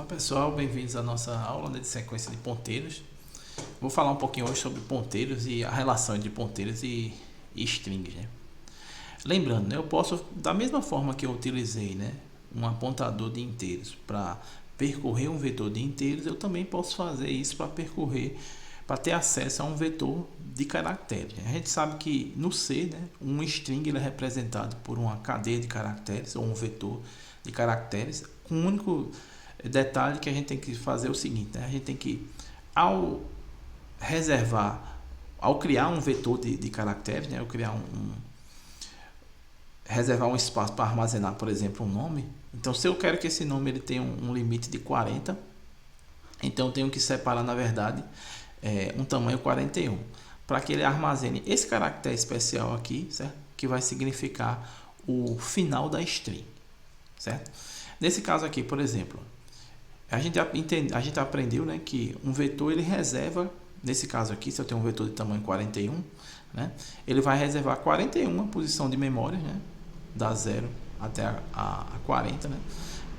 Pessoal, bem-vindos à nossa aula de sequência de ponteiros. Vou falar um pouquinho hoje sobre ponteiros e a relação entre ponteiros e strings, né? Lembrando, né, eu posso, da mesma forma que eu utilizei, né, um apontador de inteiros para percorrer um vetor de inteiros, eu também posso fazer isso para ter acesso a um vetor de caracteres. A gente sabe que no C, né, um string ele é representado por uma cadeia de caracteres ou um vetor de caracteres. Com um único detalhe que a gente tem que fazer é o seguinte, né, a gente tem que, ao ao criar um vetor de caracteres, né, reservar um espaço para armazenar, por exemplo, um nome. Então, se eu quero que esse nome ele tenha um limite de 40, então eu tenho que separar, na verdade, um tamanho 41, para que ele armazene esse caractere especial aqui, certo? Que vai significar o final da string, certo? Nesse caso aqui, por exemplo, a gente aprendeu, né, que um vetor ele reserva, nesse caso aqui, se eu tenho um vetor de tamanho 41, né, ele vai reservar 41 posição de memória, né, da 0 até a 40, né,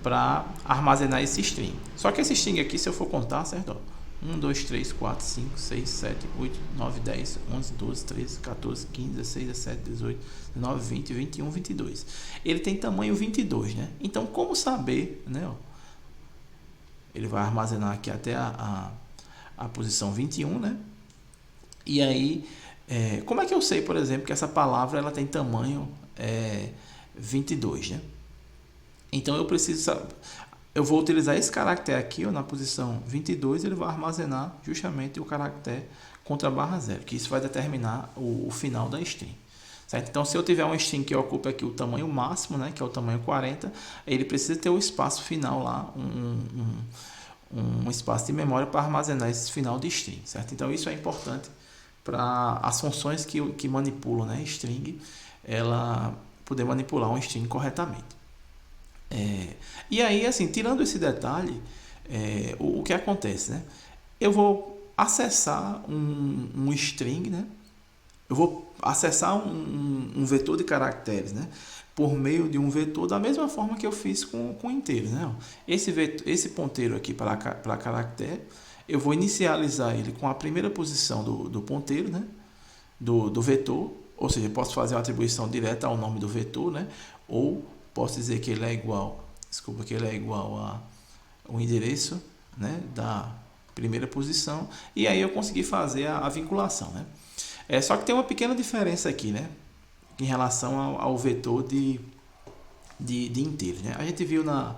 para armazenar esse string. Só que esse string aqui, se eu for contar, certo? 1, 2, 3, 4, 5, 6, 7, 8, 9, 10, 11, 12, 13, 14, 15, 16, 17, 18, 19, 20, 21, 22. Ele tem tamanho 22, né? Então, como saber, né? Ó, ele vai armazenar aqui até a posição 21, né? E aí, como é que eu sei, por exemplo, que essa palavra ela tem tamanho 22, né? Então eu vou utilizar esse caractere aqui, ó, na posição 22, ele vai armazenar justamente o caractere contra a barra 0, que isso vai determinar o final da string. Certo? Então, se eu tiver um string que ocupa aqui o tamanho máximo, né, que é o tamanho 40, ele precisa ter o espaço final lá, um espaço de memória para armazenar esse final de string. Certo? Então, isso é importante para as funções que manipulam, né, string, ela poder manipular um string corretamente. E aí, assim, tirando esse detalhe, o que acontece, né? Eu vou acessar um string, né? Eu vou acessar um vetor de caracteres, né? Por meio de um vetor da mesma forma que eu fiz com inteiros, né? Esse ponteiro aqui para caractere, eu vou inicializar ele com a primeira posição do ponteiro, né? Do vetor, ou seja, eu posso fazer uma atribuição direta ao nome do vetor, né? Ou posso dizer que ele é igual, que ele é igual a um endereço, né, da primeira posição, e aí eu consegui fazer a vinculação, né? Só que tem uma pequena diferença aqui, né, em relação ao vetor de inteiros, né? A gente viu na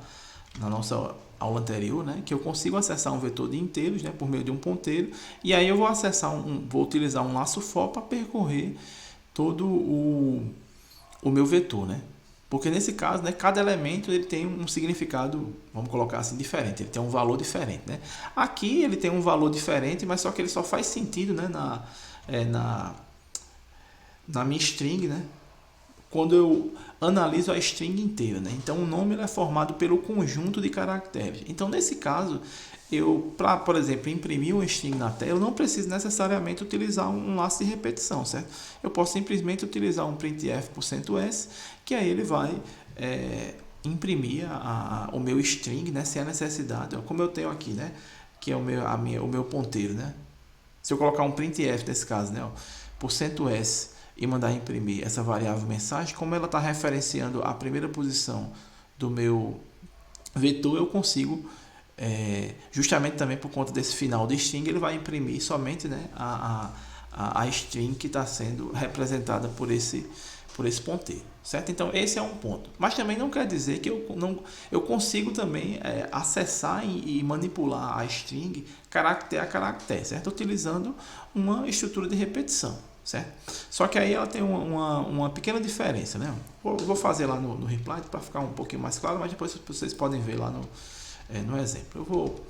nossa aula anterior, né, que eu consigo acessar um vetor de inteiros, né, por meio de um ponteiro, e aí eu vou vou utilizar um laço for para percorrer todo o meu vetor, né? Porque nesse caso, né, cada elemento ele tem um significado, vamos colocar assim, diferente. Ele tem um valor diferente, né? Aqui ele tem um valor diferente, mas só que ele só faz sentido, né, na minha string, né? Quando eu analiso a string inteira, né? Então o nome ele é formado pelo conjunto de caracteres. Então nesse caso, para, por exemplo, imprimir um string na tela, eu não preciso necessariamente utilizar um laço de repetição, certo? Eu posso simplesmente utilizar um printf%s, que aí ele vai imprimir o meu string, né, sem a necessidade, como eu tenho aqui, né, que é o meu ponteiro, né? Se eu colocar um printf nesse caso, né, ó, %s, e mandar imprimir essa variável mensagem, como ela está referenciando a primeira posição do meu vetor, eu consigo, justamente também por conta desse final de string, ele vai imprimir somente, né, a string que está sendo representada por esse ponteiro, certo? Então esse é um ponto, mas também não quer dizer que eu consigo também acessar e manipular a string caractere a caractere, certo? Utilizando uma estrutura de repetição, certo? Só que aí ela tem uma pequena diferença, né? Vou fazer lá no reply para ficar um pouquinho mais claro, mas depois vocês podem ver lá no exemplo. Eu vou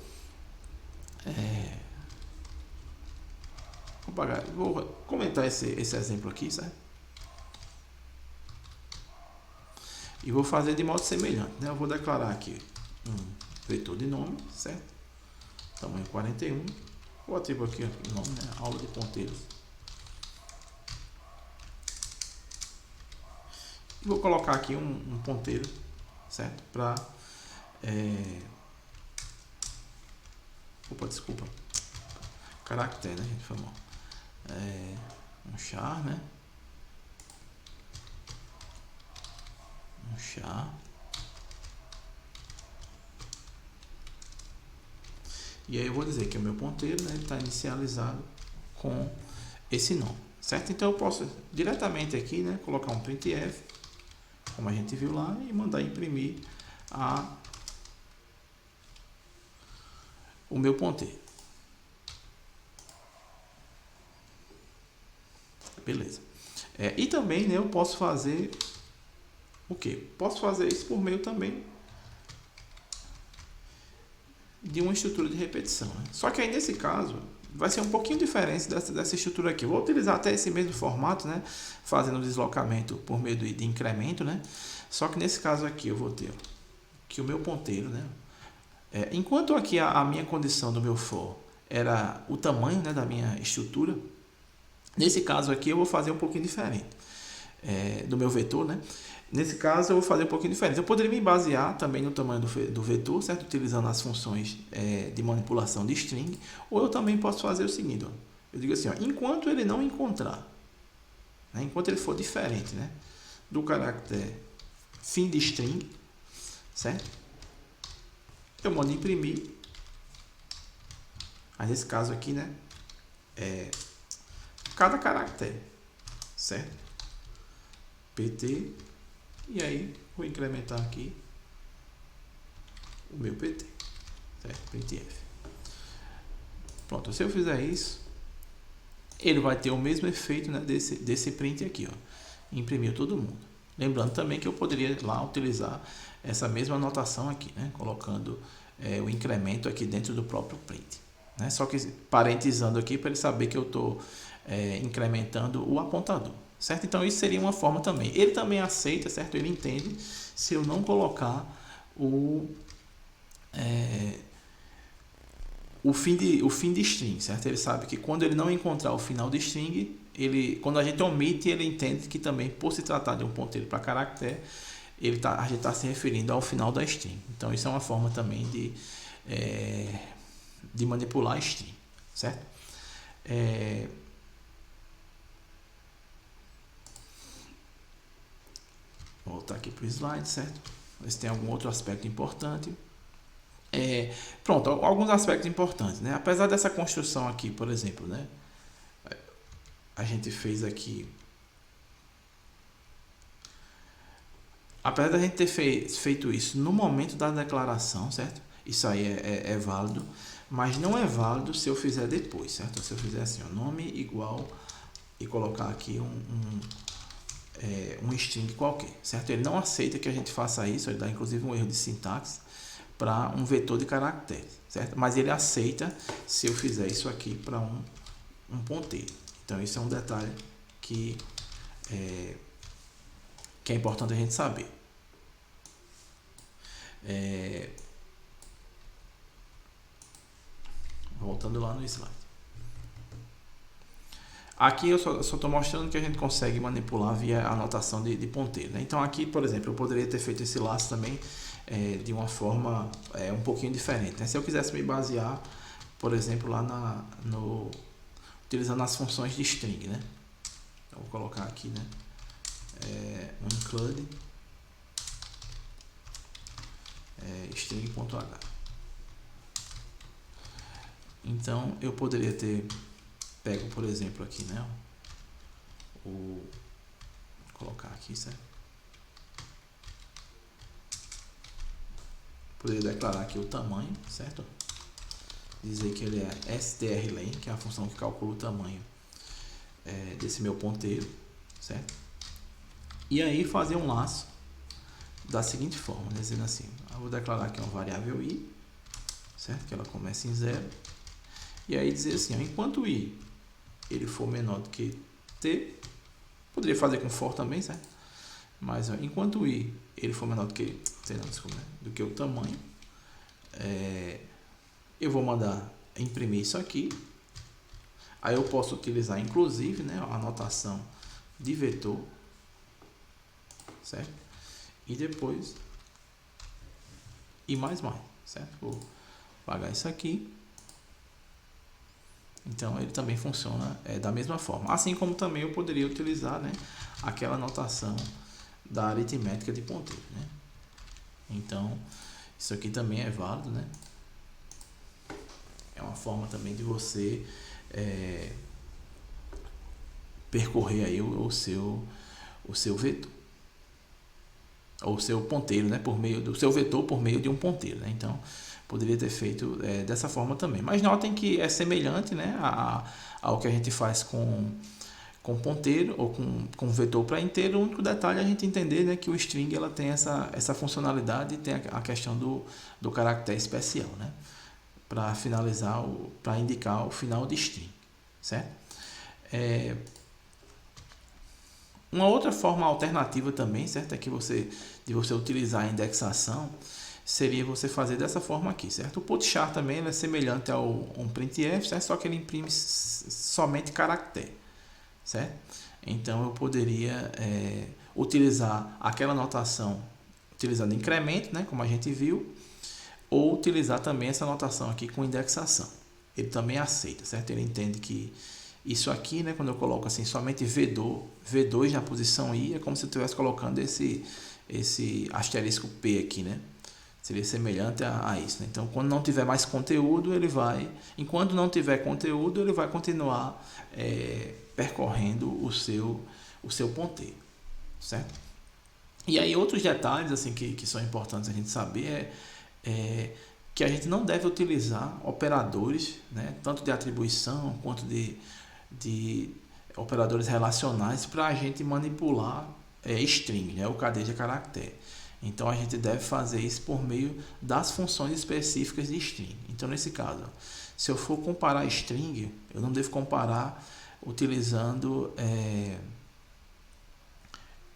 vou comentar esse exemplo aqui, certo? E vou fazer de modo semelhante, né? Eu vou declarar aqui um vetor de nome, certo? Tamanho 41. Vou atribuir aqui o nome, né? Aula de ponteiros. E vou colocar aqui um ponteiro, certo? Para desculpa. Caractere, né, gente? Foi mal. Um char, né? Um char. E aí eu vou dizer que o meu ponteiro, né, está inicializado com esse nome, certo? Então eu posso diretamente aqui, né, colocar um printf, como a gente viu lá, e mandar imprimir o meu ponteiro. Beleza. E também, né, eu posso fazer o quê? Posso fazer isso por meio também de uma estrutura de repetição, né? Só que aí nesse caso vai ser um pouquinho diferente dessa estrutura aqui. Eu vou utilizar até esse mesmo formato, né, fazendo o deslocamento por meio de incremento, né? Só que nesse caso aqui eu vou ter que o meu ponteiro, né, enquanto aqui a minha condição do meu for era o tamanho, né, da minha estrutura, nesse caso aqui eu vou fazer um pouquinho diferente do meu vetor, né? Nesse caso eu vou fazer um pouquinho diferente. Eu poderia me basear também no tamanho do vetor, certo? Utilizando as funções de manipulação de string, ou eu também posso fazer o seguinte, ó. Eu digo assim, ó, enquanto ele não encontrar, né, enquanto ele for diferente, né, do caractere fim de string, certo? Eu mando imprimir. Aí nesse caso aqui, né, cada caractere, certo? PT, e aí vou incrementar aqui o meu PT, certo? printf. Pronto, se eu fizer isso, ele vai ter o mesmo efeito, né, desse print aqui, ó. Imprimiu todo mundo. Lembrando também que eu poderia lá utilizar essa mesma anotação aqui, né, colocando o incremento aqui dentro do próprio print, né? Só que parentesando aqui para ele saber que eu estou incrementando o apontador, certo? Então isso seria uma forma também. Ele também aceita, certo? Ele entende se eu não colocar o fim de string, certo? Ele sabe que quando ele não encontrar o final de string, quando a gente omite, ele entende que também, por se tratar de um ponteiro para caractere, a gente está se referindo ao final da string. Então isso é uma forma também de manipular a string, certo? Vou voltar aqui para o slide, certo? Ver se tem algum outro aspecto importante. Pronto, alguns aspectos importantes, né? Apesar dessa construção aqui, por exemplo, né, a gente fez aqui, apesar da gente ter feito isso no momento da declaração, certo? Isso aí é válido, mas não é válido se eu fizer depois, certo? Se eu fizer assim, ó, nome igual e colocar aqui um string qualquer, certo? Ele não aceita que a gente faça isso, ele dá inclusive um erro de sintaxe para um vetor de caracteres, certo? Mas ele aceita se eu fizer isso aqui para um ponteiro. Então isso é um detalhe que é importante a gente saber. Voltando lá no slide. Aqui eu só estou mostrando que a gente consegue manipular via anotação de ponteiro, né? Então aqui, por exemplo, eu poderia ter feito esse laço também de uma forma um pouquinho diferente, né? Se eu quisesse me basear, por exemplo, lá utilizando as funções de string, né? Eu vou colocar aqui, né, um include string.h. Então eu poderia ter pego, por exemplo, aqui, né, vou colocar aqui, certo? Poderia declarar aqui o tamanho, certo? Dizer que ele é strlen, que é a função que calcula o tamanho desse meu ponteiro, certo? E aí fazer um laço da seguinte forma, né? Dizendo assim, eu vou declarar aqui uma variável i, certo? Que ela começa em 0. E aí dizer assim, ó, enquanto i ele for menor do que t, poderia fazer com for também, certo? Mas ó, enquanto i ele for menor do que, do que o tamanho, eu vou mandar imprimir isso aqui. Aí eu posso utilizar inclusive, né, a anotação de vetor, certo? E depois e mais, certo? Vou apagar isso aqui. Então ele também funciona da mesma forma. Assim como também eu poderia utilizar, né, aquela notação da aritmética de ponteiro, né? Então isso aqui também é válido, né? É uma forma também de você percorrer aí o seu vetor, ou o seu ponteiro, né, por meio do seu vetor por meio de um ponteiro, né? Então poderia ter feito dessa forma também, mas notem que é semelhante, né, ao que a gente faz com ponteiro ou com vetor para inteiro. O único detalhe é a gente entender, né, que o string ela tem essa funcionalidade e tem a questão do caractere especial, né, para finalizar, para indicar o final de string, certo? Uma outra forma alternativa também, certo, é que de você utilizar a indexação seria você fazer dessa forma aqui, certo? O putchar também é semelhante ao um printf, certo? Só que ele imprime somente caractere, certo? Então eu poderia utilizar aquela notação utilizando incremento, né, como a gente viu, ou utilizar também essa notação aqui com indexação. Ele também aceita, certo? Ele entende que isso aqui, né, quando eu coloco assim somente V2 na posição I, é como se eu estivesse colocando esse asterisco P aqui, né? Seria semelhante a isso, né? Então, quando não tiver mais conteúdo, enquanto não tiver conteúdo, ele vai continuar percorrendo o seu ponteiro, certo? E aí outros detalhes assim que são importantes a gente saber que a gente não deve utilizar operadores, né, tanto de atribuição quanto de operadores relacionais para a gente manipular string, né, o cadeia de caractere. Então a gente deve fazer isso por meio das funções específicas de string. Então nesse caso, se eu for comparar string, eu não devo comparar utilizando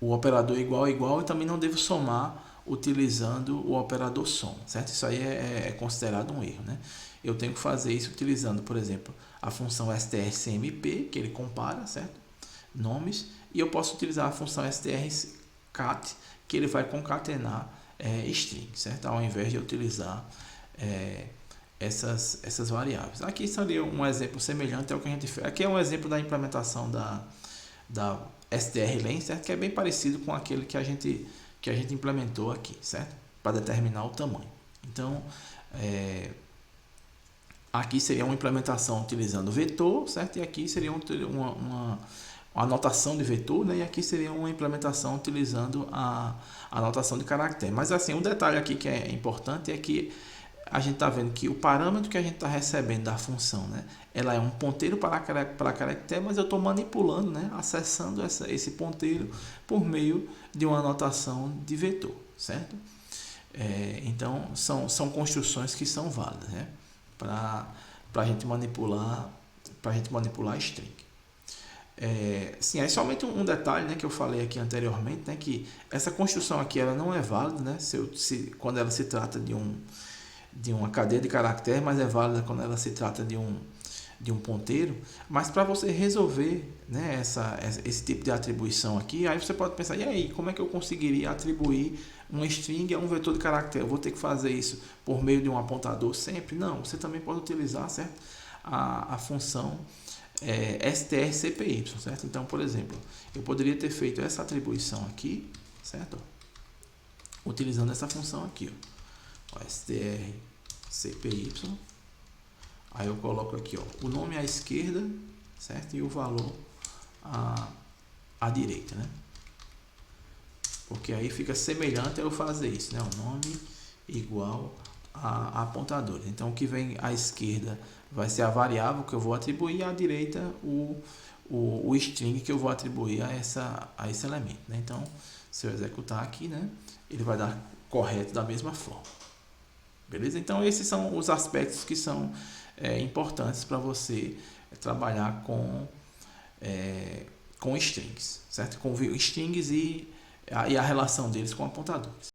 o operador igual e também não devo somar utilizando o operador som, certo? Isso aí é considerado um erro, né? Eu tenho que fazer isso utilizando, por exemplo, a função strcmp, que ele compara, certo? Nomes, e eu posso utilizar a função strcat, que ele vai concatenar string, certo? Ao invés de utilizar essas variáveis. Aqui seria um exemplo semelhante ao que a gente fez. Aqui é um exemplo da implementação da strlen, certo? Que é bem parecido com aquele que a gente implementou aqui, certo? Para determinar o tamanho. Então, aqui seria uma implementação utilizando vetor, certo? E aqui seria uma anotação de vetor, né? E aqui seria uma implementação utilizando a anotação de caractere. Mas assim, um detalhe aqui que é importante é que a gente está vendo que o parâmetro que a gente está recebendo da função, né, ela é um ponteiro para caractere, mas eu estou manipulando, né, acessando esse ponteiro por meio de uma anotação de vetor, certo? Então são construções que são válidas, né, para a gente manipular string. Sim, é somente um detalhe, né, que eu falei aqui anteriormente, né, que essa construção aqui ela não é válida, né, quando ela se trata de uma cadeia de caractere, mas é válida quando ela se trata de um ponteiro. Mas para você resolver, né, esse tipo de atribuição aqui, aí você pode pensar, e aí, como é que eu conseguiria atribuir um string a um vetor de caractere? Eu vou ter que fazer isso por meio de um apontador sempre? Não, você também pode utilizar, certo, a função strcpy, certo? Então, por exemplo, eu poderia ter feito essa atribuição aqui, certo? Utilizando essa função aqui, ó, strcpy. Aí eu coloco aqui, ó, o nome à esquerda, certo? E o valor à direita, né? Porque aí fica semelhante a eu fazer isso, né? O nome igual a apontadores. Então o que vem à esquerda vai ser a variável que eu vou atribuir, e à direita o string que eu vou atribuir a esse elemento, né? Então se eu executar aqui, né, ele vai dar correto da mesma forma. Beleza? Então esses são os aspectos que são importantes para você trabalhar com strings, certo? Com strings e a relação deles com apontadores.